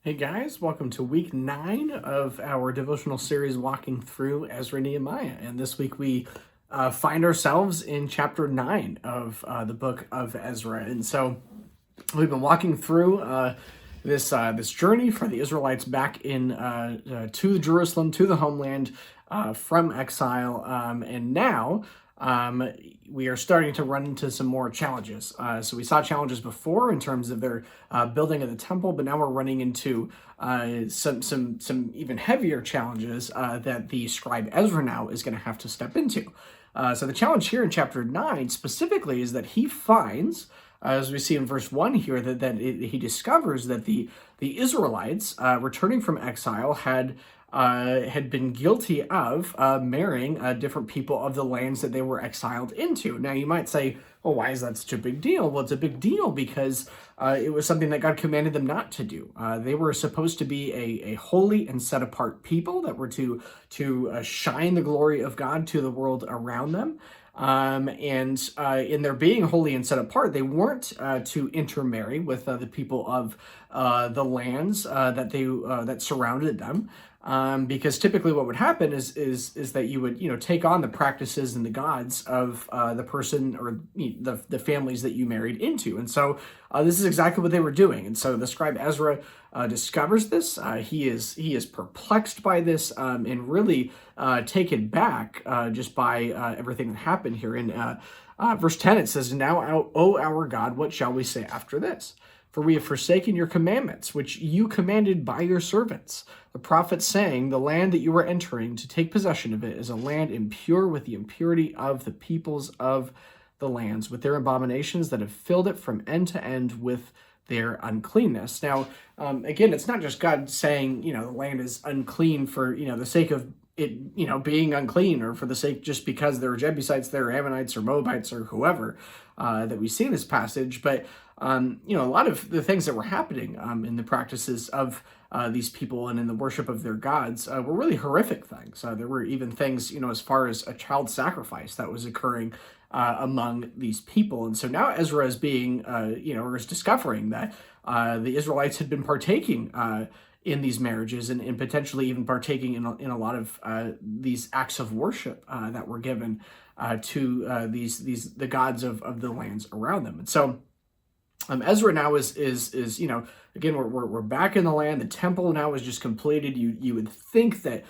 Hey guys, welcome to week 9 of our devotional series walking through Ezra and Nehemiah. And this week we find ourselves in chapter 9 of the book of Ezra. And so we've been walking through this journey for the Israelites back in to Jerusalem, to the homeland from exile. And now we are starting to run into some more challenges. So we saw challenges before in terms of their building of the temple, but now we're running into some even heavier challenges that the scribe Ezra now is going to have to step into. So the challenge here in chapter 9 specifically is that he finds, as we see in verse 1 here, he discovers that the Israelites returning from exile had been guilty of marrying different people of the lands that they were exiled into. Now, you might say, well, why is that such a big deal? Well, it's a big deal because it was something that God commanded them not to do. They were supposed to be a holy and set apart people that were to shine the glory of God to the world around them. In their being holy and set apart, they weren't to intermarry with the people of the lands that surrounded them. Because typically what would happen is that you would take on the practices and the gods of the person or the families that you married into, and so this is exactly what they were doing. And so the scribe Ezra discovers this. He is perplexed by this and really taken back just by everything that happened here. In verse 10, it says, "Now, O our God, what shall we say after this? For we have forsaken your commandments, which you commanded by your servants, the prophets, saying, the land that you are entering to take possession of it is a land impure with the impurity of the peoples of the lands, with their abominations that have filled it from end to end with their uncleanness." Now, again, it's not just God saying, the land is unclean for, the sake of it, being unclean, or for the sake just because there are Jebusites, there are Ammonites or Moabites or whoever that we see in this passage. But a lot of the things that were happening in the practices of these people and in the worship of their gods were really horrific things. There were even things, as far as a child sacrifice that was occurring among these people. And so now Ezra is being, or is discovering that the Israelites had been partaking in these marriages and potentially even partaking in a lot of these acts of worship that were given to the gods of the lands around them. And so Ezra now is again, we're back in the land. The temple now is just completed. You would think that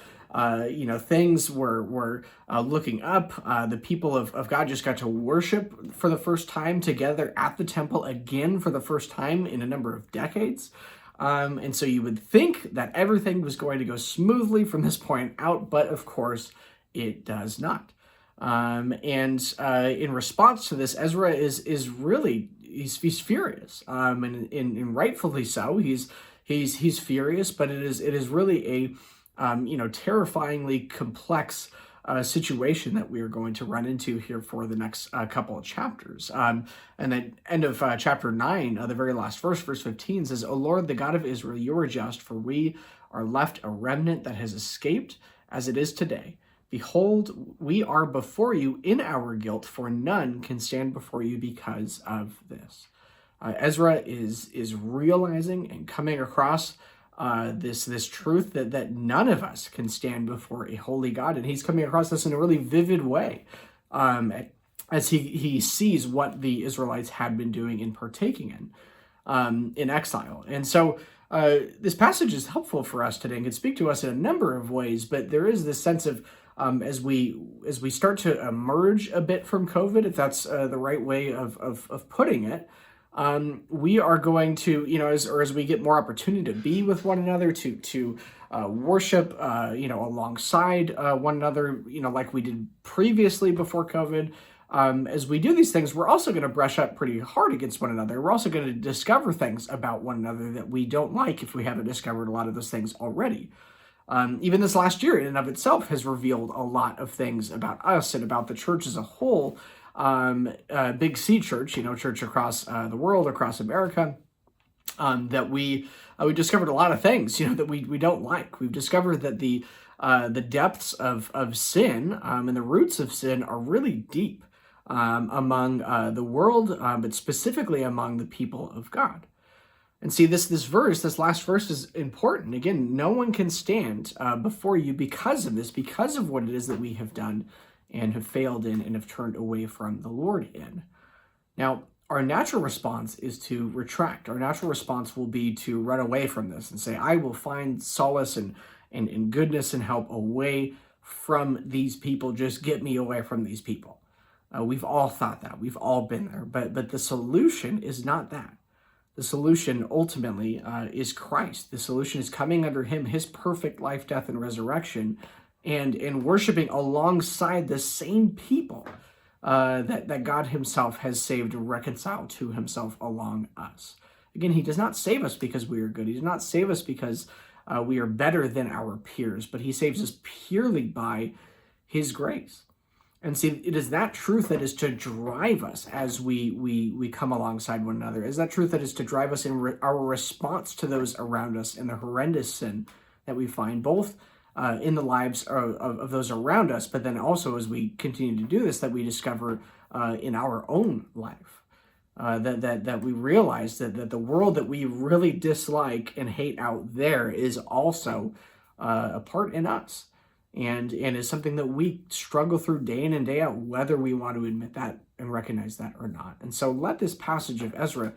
things were looking up. The people of God just got to worship for the first time together at the temple again for the first time in a number of decades. And so you would think that everything was going to go smoothly from this point out, but of course it does not. In response to this, Ezra is really he's furious, and rightfully so. He's furious, but it is really a terrifyingly complex situation that we are going to run into here for the next couple of chapters. And the end of chapter 9, the very last verse 15 says, "O Lord, the God of Israel, you are just, for we are left a remnant that has escaped as it is today. Behold, we are before you in our guilt, for none can stand before you because of this." Ezra is realizing and coming across this truth that none of us can stand before a holy God, and he's coming across this in a really vivid way as he sees what the Israelites had been doing and partaking in exile. And so this passage is helpful for us today and can speak to us in a number of ways, but there is this sense of as we start to emerge a bit from COVID, if that's the right way of putting it, we are going to, as we get more opportunity to be with one another, to worship, alongside one another, like we did previously before COVID. As we do these things, we're also going to brush up pretty hard against one another. We're also going to discover things about one another that we don't like if we haven't discovered a lot of those things already. Even this last year in and of itself has revealed a lot of things about us and about the church as a whole. Big C church, church across the world, across America, that we discovered a lot of things, that we don't like. We've discovered that the depths of sin and the roots of sin are really deep among the world, but specifically among the people of God. And see, this last verse is important. Again, no one can stand before you because of this, because of what it is that we have done and have failed in and have turned away from the Lord in. Now, our natural response is to retract. Our natural response will be to run away from this and say, I will find solace and goodness and help away from these people. Just get me away from these people. We've all thought that. We've all been there. But the solution is not that. The solution ultimately is Christ. The solution is coming under him, his perfect life, death, and resurrection, and worshiping alongside the same people that God himself has saved and reconciled to himself along us. Again, he does not save us because we are good. He does not save us because we are better than our peers, but he saves us purely by his grace. And see, it is that truth that is to drive us as we come alongside one another. It is that truth that is to drive us in our response to those around us and the horrendous sin that we find, both in the lives of those around us, but then also as we continue to do this, that we discover in our own life. That we realize that the world that we really dislike and hate out there is also a part in us. And is something that we struggle through day in and day out, whether we want to admit that and recognize that or not. And so let this passage of Ezra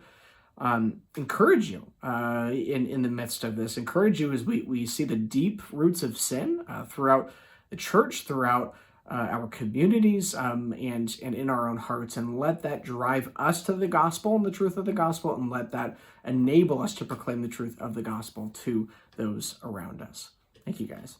encourage you in the midst of this, encourage you as we see the deep roots of sin throughout the church, throughout our communities, and in our own hearts, and let that drive us to the gospel and the truth of the gospel, and let that enable us to proclaim the truth of the gospel to those around us. Thank you, guys.